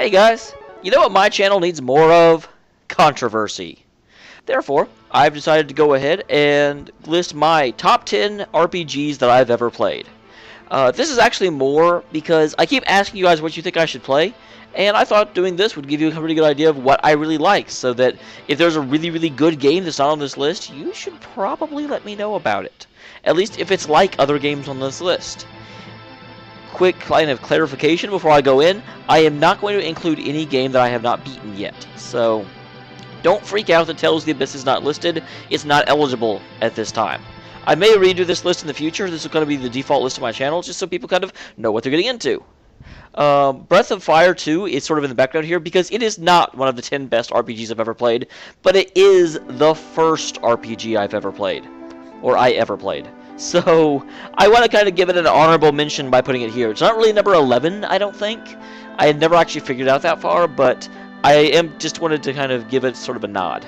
Hey guys, you know what my channel needs more of? Controversy. Therefore, I've decided to go ahead and list my top 10 RPGs that I've ever played. This is actually more because I keep asking you guys what you think I should play, and I thought doing this would give you a pretty good idea of what I really like, so that if there's a really good game that's not on this list, you should probably let me know about it. At least if it's like other games on this list. Quick kind of clarification before I go in, I am not going to include any game that I have not beaten yet, so don't freak out that Tales of the Abyss is not listed. It's not eligible at this time. I may redo this list in the future. This is going to be the default list of my channel, just so people kind of know what they're getting into. Breath of Fire 2 is sort of in the background here because it is not one of the 10 best RPGs I've ever played, but it is the first RPG I've ever played, or I ever played. So I want to kind of give it an honorable mention by putting it here. It's not really number 11, I don't think. I had never actually figured it out that far, but I just wanted to kind of give it sort of a nod.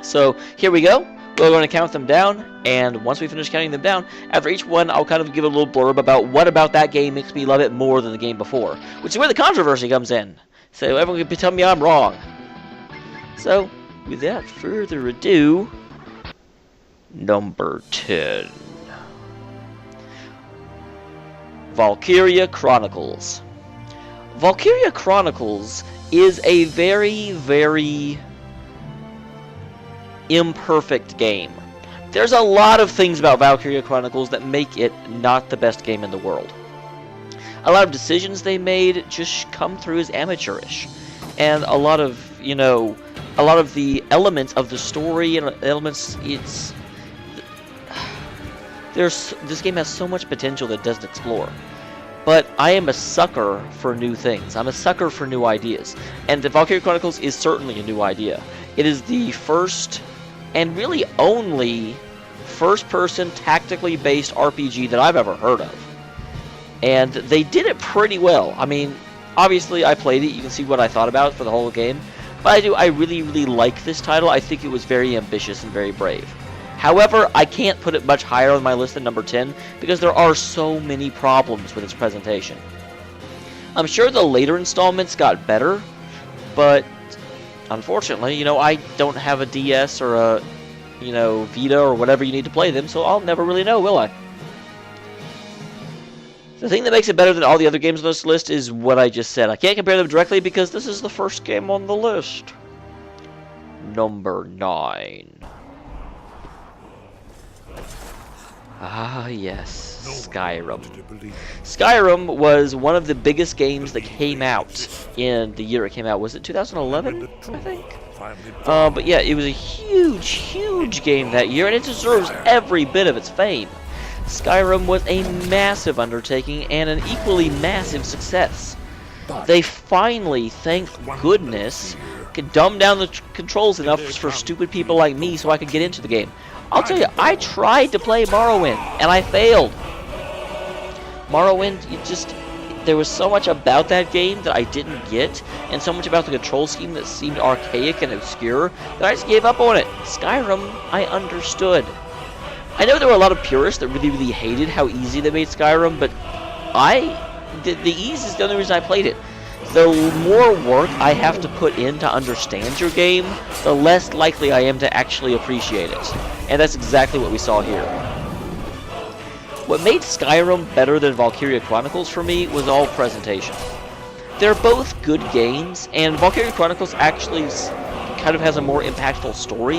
So here we go. We're going to count them down, and once we finish counting them down, after each one, I'll kind of give a little blurb about what about that game makes me love it more than the game before, which is where the controversy comes in. So everyone can tell me I'm wrong. So, without further ado, number 10. Valkyria Chronicles. Valkyria Chronicles is a very imperfect game. There's a lot of things about Valkyria Chronicles that make it not the best game in the world. A lot of decisions they made just come through as amateurish. And a lot of, a lot of the elements of the story and elements, this game has so much potential that it doesn't explore. But I am a sucker for new things. I'm a sucker for new ideas. And the Valkyria Chronicles is certainly a new idea. It is the first and really only first-person tactically based RPG that I've ever heard of. And they did it pretty well. I mean, obviously I played it. You can see what I thought about it for the whole game. But I really like this title. I think it was very ambitious and very brave. However, I can't put it much higher on my list than number 10 because there are so many problems with its presentation. I'm sure the later installments got better, but unfortunately, I don't have a DS or a, Vita or whatever you need to play them, so I'll never really know, will I? The thing that makes it better than all the other games on this list is what I just said. I can't compare them directly because this is the first game on the list. Number 9. Ah, yes, Skyrim. Skyrim was one of the biggest games that came out in the year it came out. Was it 2011, I think? But yeah, it was a huge game that year, and it deserves every bit of its fame. Skyrim was a massive undertaking and an equally massive success. They finally, thank goodness, could dumb down the controls enough for stupid people like me so I could get into the game. I'll tell you, I tried to play Morrowind, and I failed. Morrowind, there was so much about that game that I didn't get, and so much about the control scheme that seemed archaic and obscure, that I just gave up on it. Skyrim, I understood. I know there were a lot of purists that really hated how easy they made Skyrim, but the ease is the only reason I played it. The more work I have to put in to understand your game, the less likely I am to actually appreciate it. And that's exactly what we saw here. What made Skyrim better than Valkyria Chronicles for me was all presentation. They're both good games, and Valkyria Chronicles actually kind of has a more impactful story,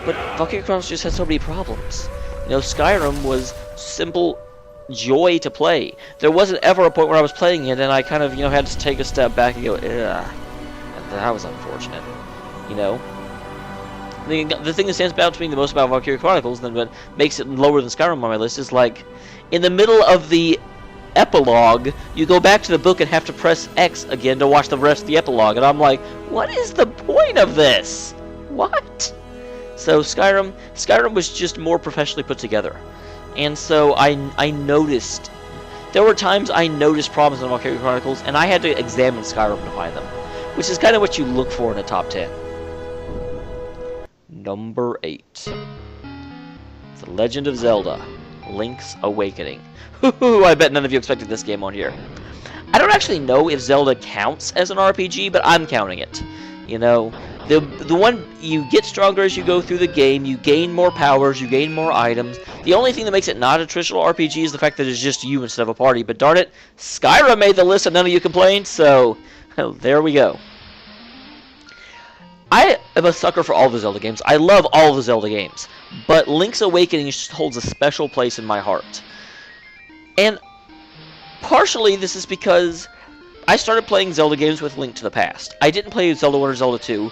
but Valkyria Chronicles just has so many problems. Skyrim was simple joy to play. There wasn't ever a point where I was playing it and I kind of, had to take a step back and go, ugh. And that was unfortunate. The thing that stands out to me the most about Valkyria Chronicles, and what makes it lower than Skyrim on my list, is like, in the middle of the epilogue, you go back to the book and have to press X again to watch the rest of the epilogue, and I'm like, what is the point of this? What? So Skyrim was just more professionally put together. And so I noticed, there were times I noticed problems in Valkyria Chronicles, and I had to examine Skyrim to find them, which is kind of what you look for in a top 10. Number 8. The Legend of Zelda, Link's Awakening. I bet none of you expected this game on here. I don't actually know if Zelda counts as an RPG, but I'm counting it. You know, the one, you get stronger as you go through the game, you gain more powers, you gain more items. The only thing that makes it not a traditional RPG is the fact that it's just you instead of a party. But darn it, Skyrim made the list and none of you complained, so there we go. I am a sucker for all the Zelda games. I love all the Zelda games, but Link's Awakening just holds a special place in my heart. And partially this is because I started playing Zelda games with Link to the Past. I didn't play Zelda 1 or Zelda 2,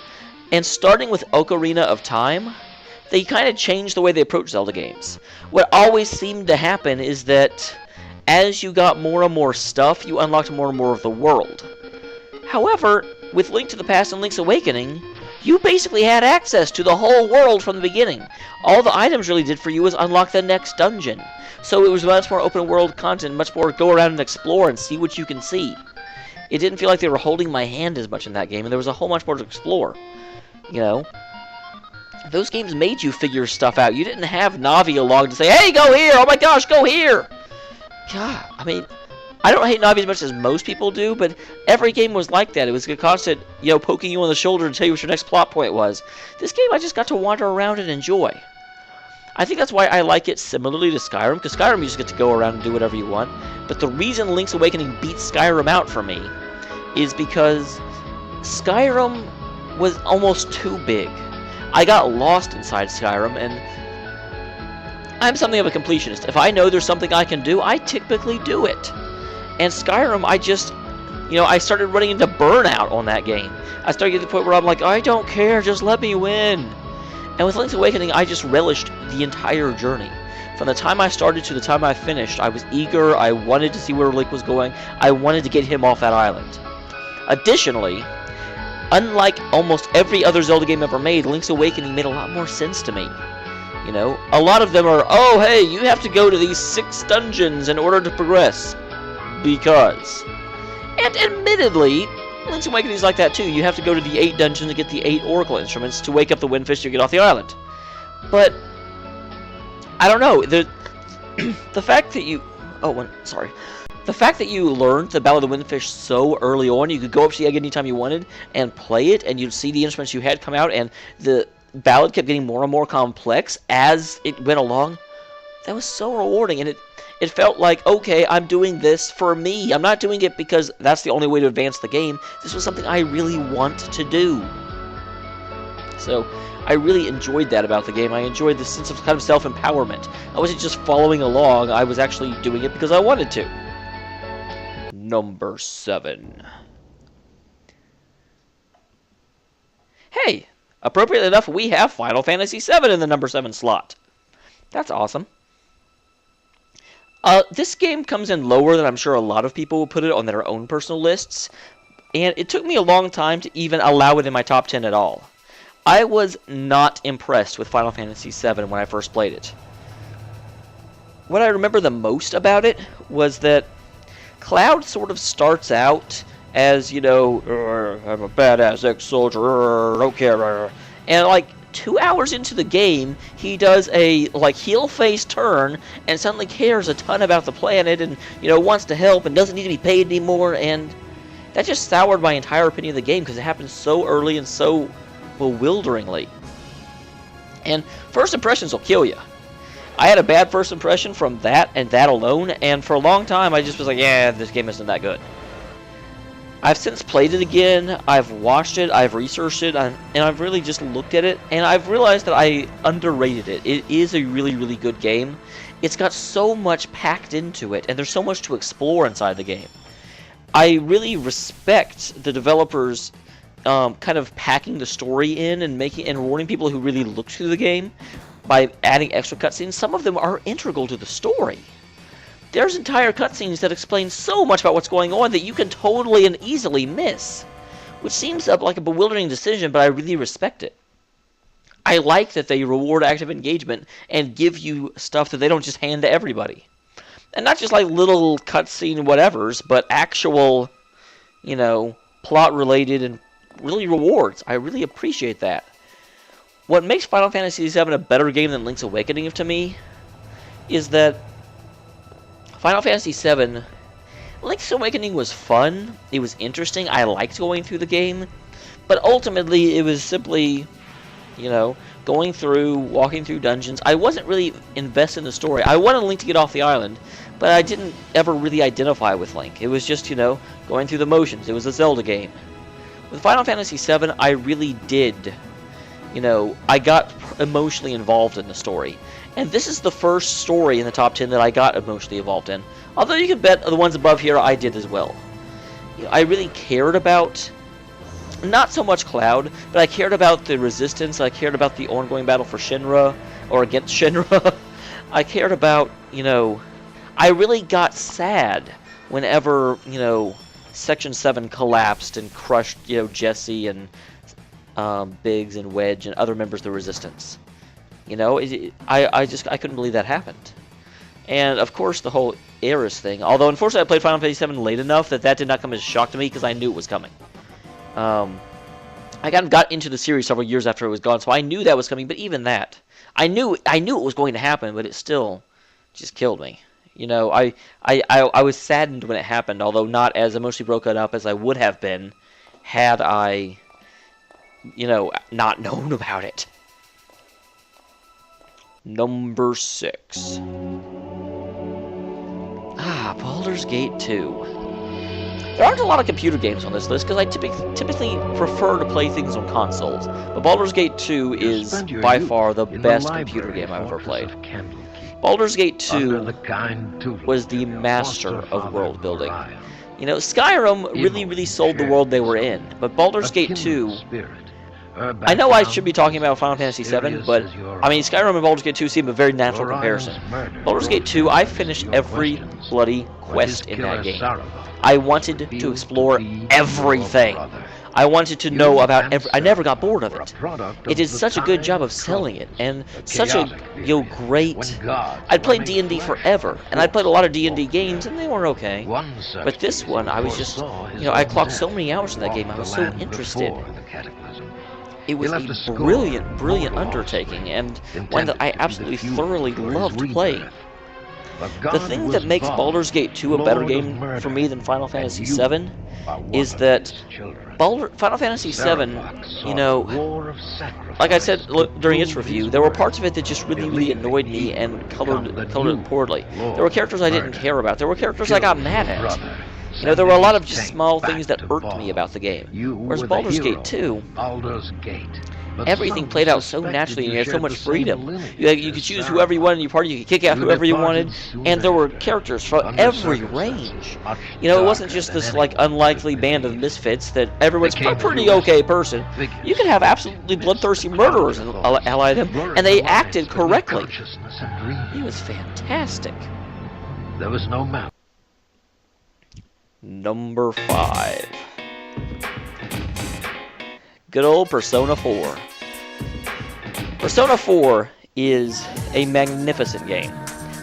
and starting with Ocarina of Time, they kind of changed the way they approach Zelda games. What always seemed to happen is that as you got more and more stuff, you unlocked more and more of the world. However, with Link to the Past and Link's Awakening, you basically had access to the whole world from the beginning. All the items really did for you was unlock the next dungeon. So it was much more open world content, much more go around and explore and see what you can see. It didn't feel like they were holding my hand as much in that game, and there was a whole much more to explore. You know? Those games made you figure stuff out. You didn't have Navi along to say, hey, go here! Oh my gosh, go here! God, I mean, I don't hate Navi as much as most people do, but every game was like that. It was a constant, you know, poking you on the shoulder to tell you what your next plot point was. This game, I just got to wander around and enjoy. I think that's why I like it similarly to Skyrim, because Skyrim you just get to go around and do whatever you want. But the reason Link's Awakening beats Skyrim out for me is because Skyrim was almost too big. I got lost inside Skyrim, and I'm something of a completionist. If I know there's something I can do, I typically do it. And Skyrim, I started running into burnout on that game. I started getting to the point where I'm like, I don't care, just let me win. And with Link's Awakening, I just relished the entire journey. From the time I started to the time I finished, I was eager, I wanted to see where Link was going, I wanted to get him off that island. Additionally, unlike almost every other Zelda game ever made, Link's Awakening made a lot more sense to me. You know, a lot of them are, oh hey, you have to go to these 6 dungeons in order to progress. Because. And admittedly, Link's Awakening is like that too. You have to go to the 8 dungeons to get the 8 Oracle instruments to wake up the Windfish to get off the island. But I don't know. The fact that you the fact that you learned the Ballad of the Windfish so early on, you could go up to the egg anytime you wanted and play it, and you'd see the instruments you had come out, and the ballad kept getting more and more complex as it went along. That was so rewarding, and it felt like, okay, I'm doing this for me. I'm not doing it because that's the only way to advance the game. This was something I really want to do. So, I really enjoyed that about the game. I enjoyed the sense of kind of self-empowerment. I wasn't just following along, I was actually doing it because I wanted to. Number 7. Hey, appropriately enough, we have Final Fantasy VII in the number 7 slot. That's awesome. This game comes in lower than I'm sure a lot of people will put it on their own personal lists, and it took me a long time to even allow it in my top 10 at all. I was not impressed with Final Fantasy VII when I first played it. What I remember the most about it was that Cloud sort of starts out as, you know, I'm a badass ex-soldier, don't care, and like 2 hours into the game, he does a heel-face turn and suddenly cares a ton about the planet and, you know, wants to help and doesn't need to be paid anymore, and that just soured my entire opinion of the game because it happened so early and so bewilderingly. And first impressions will kill you. I had a bad first impression from that and that alone, and for a long time I just was like, yeah, this game isn't that good. I've since played it again, I've watched it, I've researched it, and I've really just looked at it, and I've realized that I underrated it. It is a really, really good game. It's got so much packed into it, and there's so much to explore inside the game. I really respect the developers kind of packing the story in and rewarding people who really looked through the game by adding extra cutscenes. Some of them are integral to the story. There's entire cutscenes that explain so much about what's going on that you can totally and easily miss, which seems like a bewildering decision, but I really respect it. I like that they reward active engagement and give you stuff that they don't just hand to everybody. And not just like little cutscene whatevers, but actual, you know, plot-related and really rewards. I really appreciate that. What makes Final Fantasy VII a better game than Link's Awakening to me is that Final Fantasy VII, Link's Awakening was fun. It was interesting. I liked going through the game. But ultimately, it was simply, you know, going through, walking through dungeons. I wasn't really invested in the story. I wanted Link to get off the island, but I didn't ever really identify with Link. It was just, you know, going through the motions. It was a Zelda game. With Final Fantasy VII, I really did, you know, I got emotionally involved in the story. And this is the first story in the top 10 that I got emotionally involved in. Although you can bet the ones above here I did as well. You know, I really cared about, not so much Cloud, but I cared about the Resistance. I cared about the ongoing battle for Shinra, or against Shinra. I cared about, you know, I really got sad whenever, you know, Section 7 collapsed and crushed, you know, Jesse and Biggs and Wedge and other members of the Resistance. You know, I couldn't believe that happened. And, of course, the whole Aeris thing. Although, unfortunately, I played Final Fantasy VII late enough that did not come as a shock to me because I knew it was coming. I kind of got into the series several years after it was gone, so I knew that was coming. But even that, I knew it was going to happen, but it still just killed me. You know, I was saddened when it happened, although not as emotionally broken up as I would have been had I, you know, not known about it. Number 6. Baldur's Gate 2. There aren't a lot of computer games on this list because I typically prefer to play things on consoles. But Baldur's Gate 2 is by far the best computer game I've ever played. Baldur's Gate 2 was the master of world building. You know, Skyrim really sold the world they were in, but Baldur's Gate 2... I know I should be talking about Final Fantasy VII, but, I mean, Skyrim and Baldur's Gate 2 seem a very natural comparison. Baldur's Gate 2, I finished every bloody quest in that game. I wanted to explore everything. I wanted to know about I never got bored of it. It did such a good job of selling it, and such a, you know, great... I'd played D&D forever, and I'd played a lot of D&D games, and they weren't okay. But this one, I was just, you know, I clocked so many hours in that game, I was so interested. It was a brilliant undertaking, and one that I absolutely thoroughly loved playing. The thing that makes Baldur's Gate 2 a better game for me than Final Fantasy VII is that Final Fantasy VII, you know, like I said during its review, there were parts of it that just really annoyed me and colored it poorly. There were characters I didn't care about. There were characters I got mad at. You know, there were a lot of just small things that irked me about the game. Whereas Baldur's Gate 2, everything played out so naturally, and you had so much freedom. You could choose whoever you wanted in your party, you could kick out whoever you wanted, and there were characters from every range. You know, it wasn't just this, like, unlikely band of misfits that everyone's a pretty okay person. You could have absolutely bloodthirsty murderers ally them, and they acted correctly. It was fantastic. There was no map. Number 5. Good old Persona 4. Persona 4 is a magnificent game.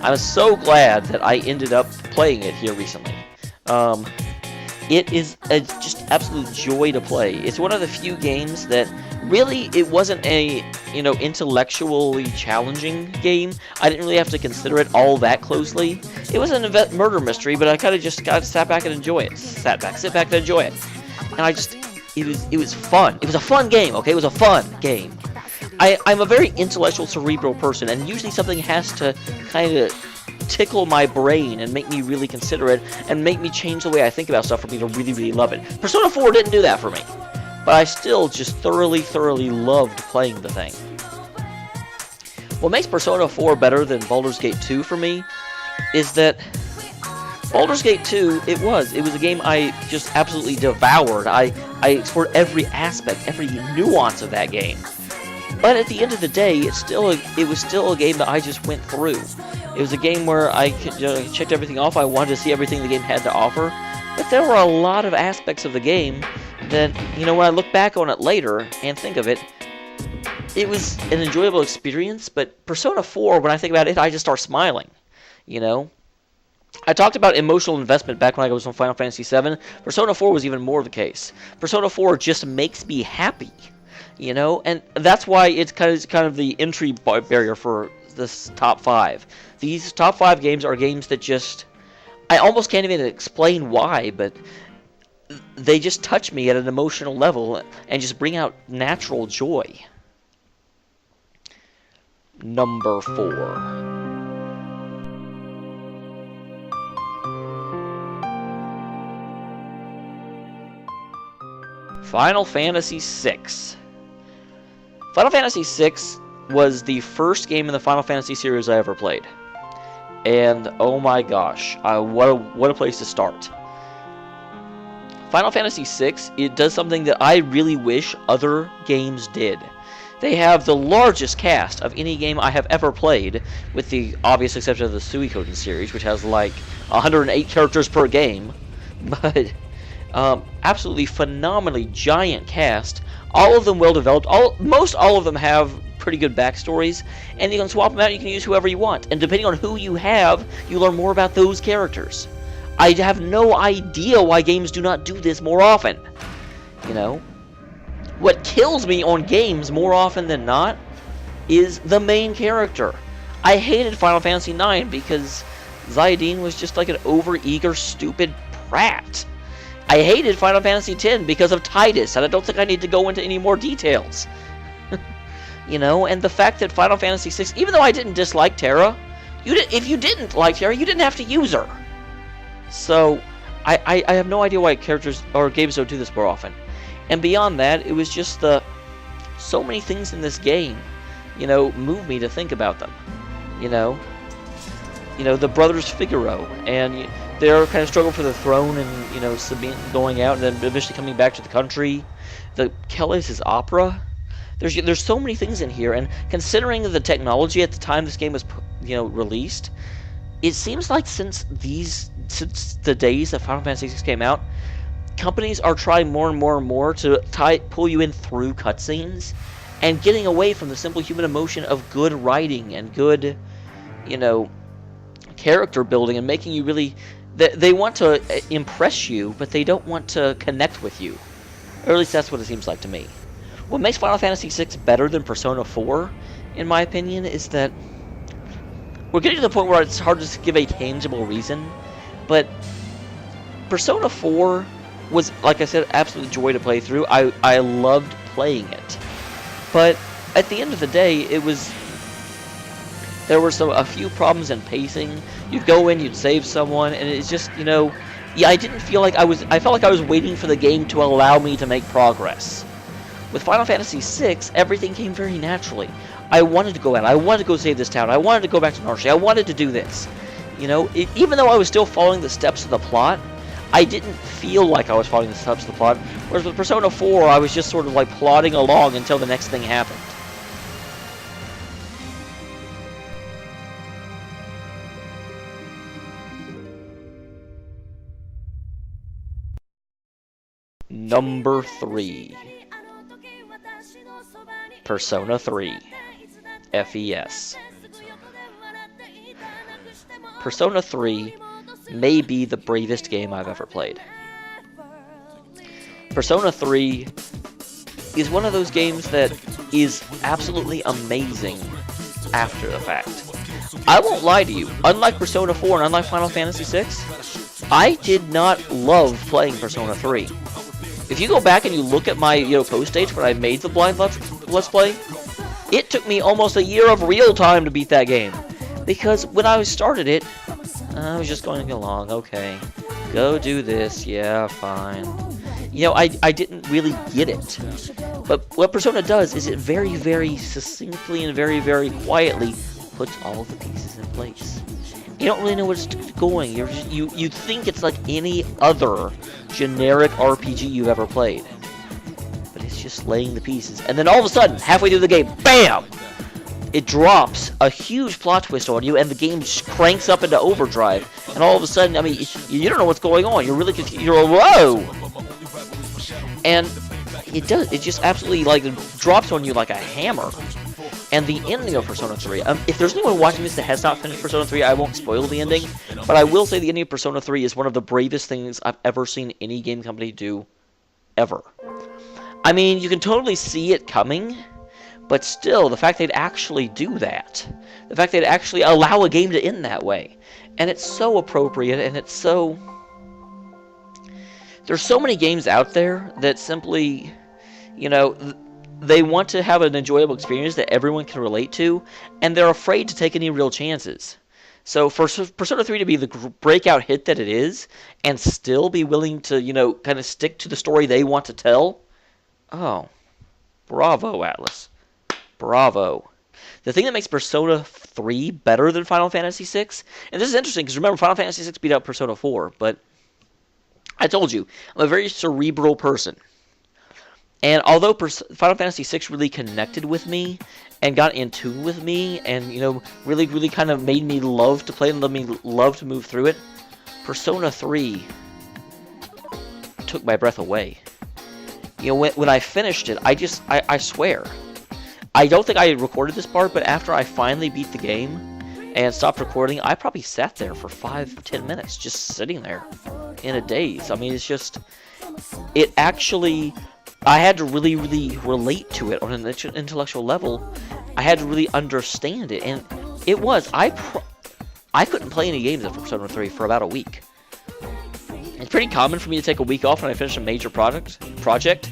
I'm so glad that I ended up playing it here recently. It is a just absolute joy to play. It's one of the few games that really, it wasn't a, you know, intellectually challenging game. I didn't really have to consider it all that closely. It was an murder mystery, but I kind of just got to sit back and enjoy it. Sit back and enjoy it. And I just, it was fun. It was a fun game, okay? It was a fun game. I'm a very intellectual, cerebral person, and usually something has to kind of tickle my brain and make me really consider it and make me change the way I think about stuff for me to really love it. Persona 4 didn't do that for me. But I still just thoroughly loved playing the thing. What makes Persona 4 better than Baldur's Gate 2 for me is that Baldur's Gate 2, it was a game I just absolutely devoured. I explored every aspect, every nuance of that game. But at the end of the day, it was still a game that I just went through. It was a game where I checked everything off. I wanted to see everything the game had to offer. But there were a lot of aspects of the game that, you know, when I look back on it later and think of it, it was an enjoyable experience, but Persona 4, when I think about it, I just start smiling, you know? I talked about emotional investment back when I was on Final Fantasy VII. Persona 4 was even more the case. Persona 4 just makes me happy, you know? And that's why it's kind of the entry barrier for this top 5. These top 5 games are games that just... I almost can't even explain why, but they just touch me at an emotional level and just bring out natural joy. Number 4. Final Fantasy VI. Final Fantasy VI was the first game in the Final Fantasy series I ever played. And oh my gosh, what a place to start. Final Fantasy VI, it does something that I really wish other games did. They have the largest cast of any game I have ever played, with the obvious exception of the Suikoden series, which has like 108 characters per game. But absolutely phenomenally giant cast. All of them well developed. Most all of them have pretty good backstories, and you can swap them out. You can use whoever you want, and depending on who you have, you learn more about those characters. I have no idea why games do not do this more often. You know, what kills me on games more often than not is the main character. I hated Final Fantasy IX because Zaidine was just like an overeager, stupid prat. I hated Final Fantasy X because of Tidus, and I don't think I need to go into any more details. You know, and the fact that Final Fantasy VI, even though I didn't dislike Terra, if you didn't like Terra, you didn't have to use her. So, I have no idea why characters or games don't do this more often. And beyond that, it was just so many things in this game, you know, move me to think about them. You know, the brothers Figaro, and their kind of struggle for the throne, and, you know, Sabine going out and then eventually coming back to the country. The Kelly's opera. There's so many things in here, and considering the technology at the time this game was, you know, released, it seems like since the days that Final Fantasy VI came out, companies are trying more and more and more to pull you in through cutscenes, and getting away from the simple human emotion of good writing and good, you know, character building, and making you really. They want to impress you, but they don't want to connect with you. Or at least that's what it seems like to me. What makes Final Fantasy VI better than Persona 4, in my opinion, is that we're getting to the point where it's hard to give a tangible reason, but Persona 4 was, like I said, absolute joy to play through. I loved playing it. But at the end of the day, there were a few problems in pacing. You'd go in, you'd save someone, and it's just, you know, yeah, I felt like I was waiting for the game to allow me to make progress. With Final Fantasy VI, everything came very naturally. I wanted to go out, I wanted to go save this town, I wanted to go back to Narshe, I wanted to do this. You know, even though I was still following the steps of the plot, I didn't feel like I was following the steps of the plot. Whereas with Persona 4, I was just sort of like plodding along until the next thing happened. Number 3. Persona 3. FES. Persona 3 may be the bravest game I've ever played. Persona 3 is one of those games that is absolutely amazing after the fact. I won't lie to you, unlike Persona 4 and unlike Final Fantasy VI, I did not love playing Persona 3. If you go back and you look at my post stage when I made the blind let's play, it took me almost a year of real time to beat that game. Because when I started it, I was just going along, okay, go do this, yeah, fine. You know, I didn't really get it. But what Persona does is it very, very succinctly and very, very quietly puts all the pieces in place. You don't really know where it's going. You think it's like any other generic RPG you've ever played. But it's just laying the pieces. And then all of a sudden, halfway through the game, BAM! It drops a huge plot twist on you, and the game just cranks up into overdrive. And all of a sudden, I mean, you don't know what's going on. You're really confused. You're like, whoa! And it does. It just absolutely, like, drops on you like a hammer. And the ending of Persona 3, if there's anyone watching this that has not finished Persona 3, I won't spoil the ending, but I will say the ending of Persona 3 is one of the bravest things I've ever seen any game company do, ever. I mean, you can totally see it coming, but still, the fact they'd actually do that, the fact they'd actually allow a game to end that way, And it's so appropriate, and it's so... There's so many games out there that simply, you know, they want to have an enjoyable experience that everyone can relate to, and they're afraid to take any real chances. So for Persona 3 to be the breakout hit that it is, and still be willing to, you know, kind of stick to the story they want to tell, oh, bravo, Atlas. Bravo. The thing that makes Persona 3 better than Final Fantasy VI, and this is interesting because remember, Final Fantasy VI beat out Persona 4, but I told you, I'm a very cerebral person. And although Final Fantasy VI really connected with me and got in tune with me and, you know, really, really kind of made me love to play and love to move through it, Persona 3 took my breath away. You know, when I finished it, I swear, I don't think I recorded this part, but after I finally beat the game and stopped recording, I probably sat there for 5-10 minutes just sitting there in a daze. I mean, it's just, it actually... I had to really, really relate to it on an intellectual level. I had to really understand it, and it was. I couldn't play any games after Persona 3 for about a week. It's pretty common for me to take a week off when I finish a major project,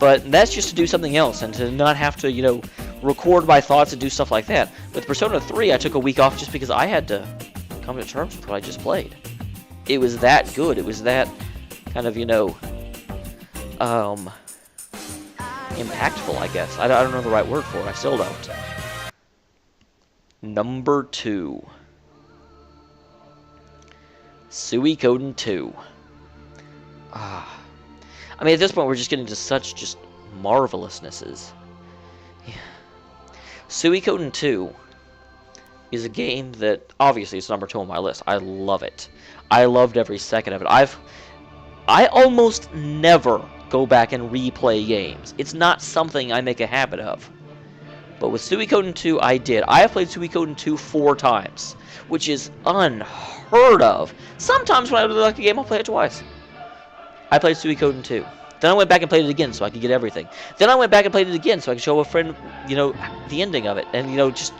but that's just to do something else and to not have to, you know, record my thoughts and do stuff like that. With Persona 3, I took a week off just because I had to come to terms with what I just played. It was that good. It was that kind of, you know, impactful, I guess. I don't know the right word for it. I still don't. Number 2. Suikoden 2. I mean, at this point, we're just getting to such just marvelousnesses. Yeah. Suikoden 2 is a game that, obviously, it's number 2 on my list. I love it. I loved every second of it. I almost never go back and replay games. It's not something I make a habit of. But with Suikoden 2, I did. I have played Suikoden 2 4 times, which is unheard of. Sometimes when I really like a game, I'll play it twice. I played Suikoden 2. Then I went back and played it again so I could get everything. Then I went back and played it again so I could show a friend, you know, the ending of it. And, you know, just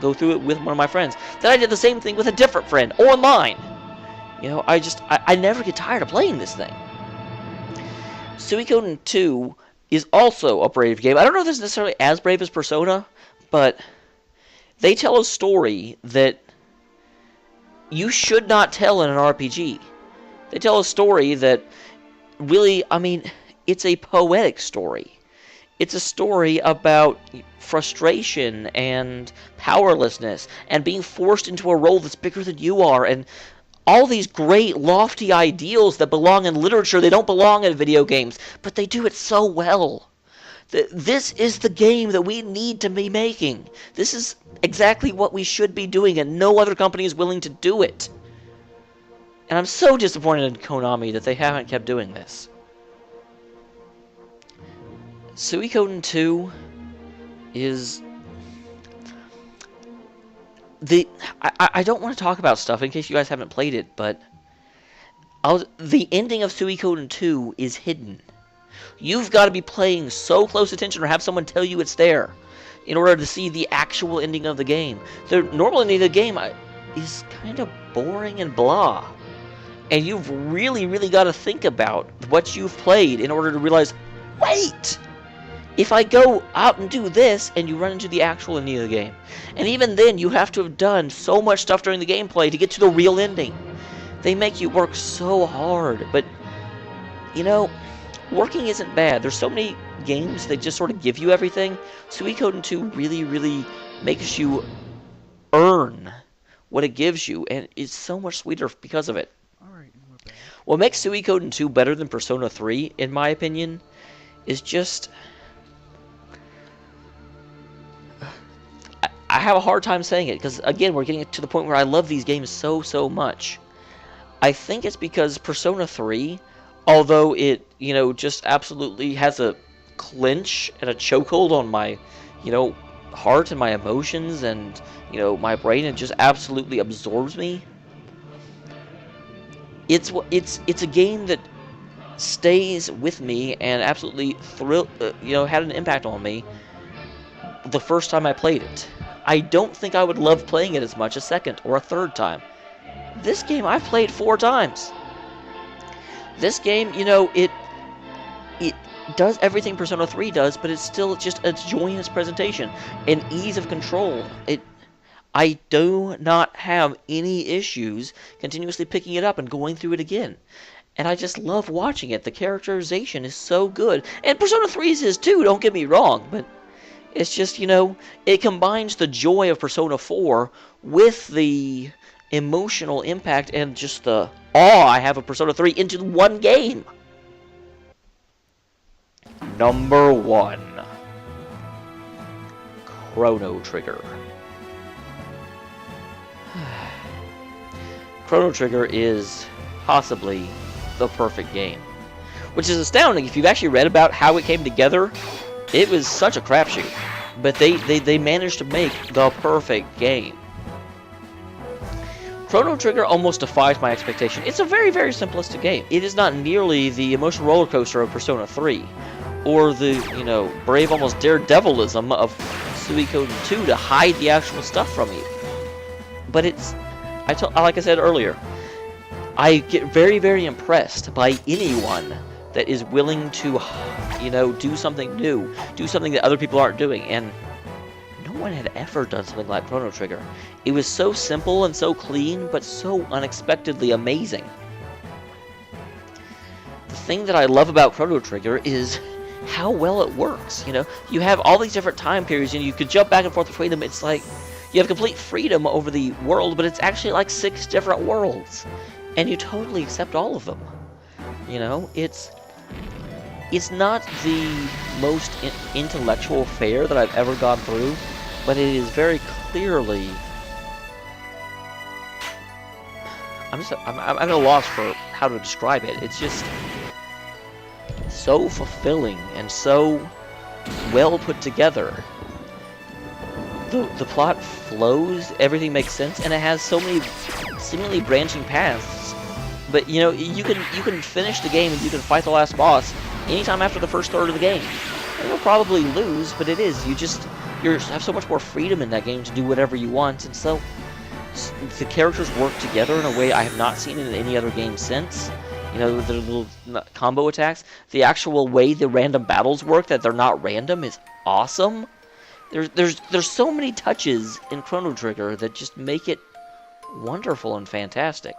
go through it with one of my friends. Then I did the same thing with a different friend, online. You know, I never get tired of playing this thing. Suikoden 2 is also a brave game. I don't know if this is necessarily as brave as Persona, but they tell a story that you should not tell in an RPG. They tell a story that really, I mean, it's a poetic story. It's a story about frustration and powerlessness and being forced into a role that's bigger than you are, and all these great, lofty ideals that belong in literature. They don't belong in video games, but they do it so well. This is the game that we need to be making. This is exactly what we should be doing, and no other company is willing to do it. And I'm so disappointed in Konami that they haven't kept doing this. Suikoden 2 is... I don't want to talk about stuff in case you guys haven't played it, but the ending of Suikoden 2 is hidden. You've got to be paying so close attention or have someone tell you it's there in order to see the actual ending of the game. The normal ending of the game is kind of boring and blah. And you've really, really got to think about what you've played in order to realize, wait! If I go out and do this, and you run into the actual ending of the game. And even then, you have to have done so much stuff during the gameplay to get to the real ending. They make you work so hard, but, you know, working isn't bad. There's so many games that just sort of give you everything. Suikoden 2 really, really makes you earn what it gives you, and it's so much sweeter because of it. What makes Suikoden 2 better than Persona 3, in my opinion, is just... I have a hard time saying it, because, again, we're getting to the point where I love these games so, so much. I think it's because Persona 3, although it, you know, just absolutely has a clinch and a chokehold on my, you know, heart and my emotions and, you know, my brain, and just absolutely absorbs me. It's a game that stays with me and absolutely had an impact on me the first time I played it. I don't think I would love playing it as much a second or a third time. This game I've played 4 times. This game, you know, it does everything Persona 3 does, but it's still just a joy in its presentation and ease of control. I do not have any issues continuously picking it up and going through it again. And I just love watching it. The characterization is so good. And Persona 3 is too, don't get me wrong, but it's just, you know, it combines the joy of Persona 4 with the emotional impact and just the awe I have of Persona 3 into one game. Number 1. Chrono Trigger. Chrono Trigger is possibly the perfect game. Which is astounding. If you've actually read about how it came together, it was such a crapshoot. But they managed to make the perfect game. Chrono Trigger almost defies my expectation. It's a very, very simplistic game. It is not nearly the emotional roller coaster of Persona 3, or the, you know, brave, almost daredevilism of Suikoden 2 to hide the actual stuff from you. But it's, like I said earlier, I get very, very impressed by anyone that is willing to, you know, do something new, do something that other people aren't doing, and no one had ever done something like Chrono Trigger. It was so simple and so clean, but so unexpectedly amazing. The thing that I love about Chrono Trigger is how well it works. You know, you have all these different time periods, and you could jump back and forth between them. It's like you have complete freedom over the world, but it's actually like 6 different worlds, and you totally accept all of them. You know, it's not the most intellectual fare that I've ever gone through, but it is very clearly. I'm at a loss for how to describe it. It's just so fulfilling and so well put together. The plot flows, everything makes sense, and it has so many seemingly branching paths. But you know, you can finish the game and you can fight the last boss anytime after the first third of the game. And you'll probably lose, but it is. You have so much more freedom in that game to do whatever you want, and so the characters work together in a way I have not seen in any other game since. You know, the little combo attacks. The actual way the random battles work, that they're not random, is awesome. There's so many touches in Chrono Trigger that just make it wonderful and fantastic.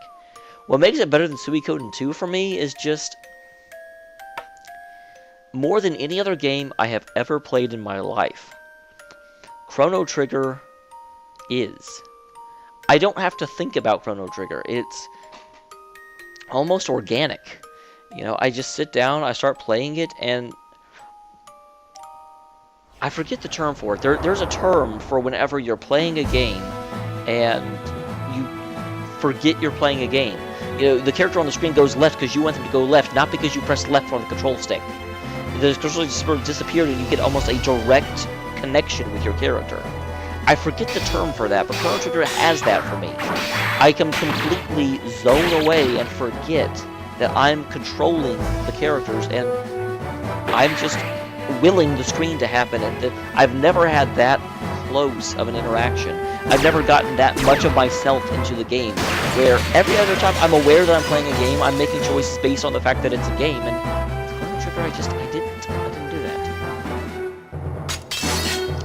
What makes it better than Suikoden 2 for me is just more than any other game I have ever played in my life. Chrono Trigger is. I don't have to think about Chrono Trigger. It's almost organic. You know, I just sit down, I start playing it, and I forget the term for it. There's a term for whenever you're playing a game and you forget you're playing a game. You know, the character on the screen goes left because you want them to go left, not because you press left on the control stick. The control stick sort of disappeared and you get almost a direct connection with your character. I forget the term for that, but Chrono Trigger has that for me. I can completely zone away and forget that I'm controlling the characters, and I'm just willing the screen to happen, and that I've never had that close of an interaction. I've never gotten that much of myself into the game, where every other time I'm aware that I'm playing a game, I'm making choices based on the fact that it's a game, and Chrono Trigger, I didn't do that.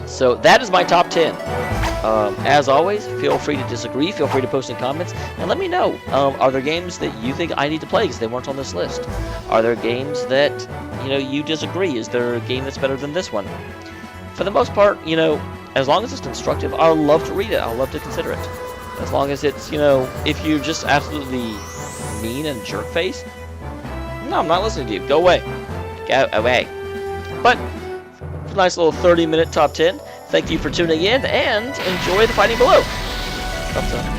So that is my top 10. As always, feel free to disagree, feel free to post in comments, and let me know, are there games that you think I need to play because they weren't on this list? Are there games that, you know, you disagree? Is there a game that's better than this one? For the most part, you know, as long as it's constructive, I'll love to read it, I'll love to consider it. As long as it's, you know, if you're just absolutely mean and jerk-face, no, I'm not listening to you, go away. Go away. But, for a nice little 30-minute top 10, thank you for tuning in, and enjoy the fighting below. Thumbs up.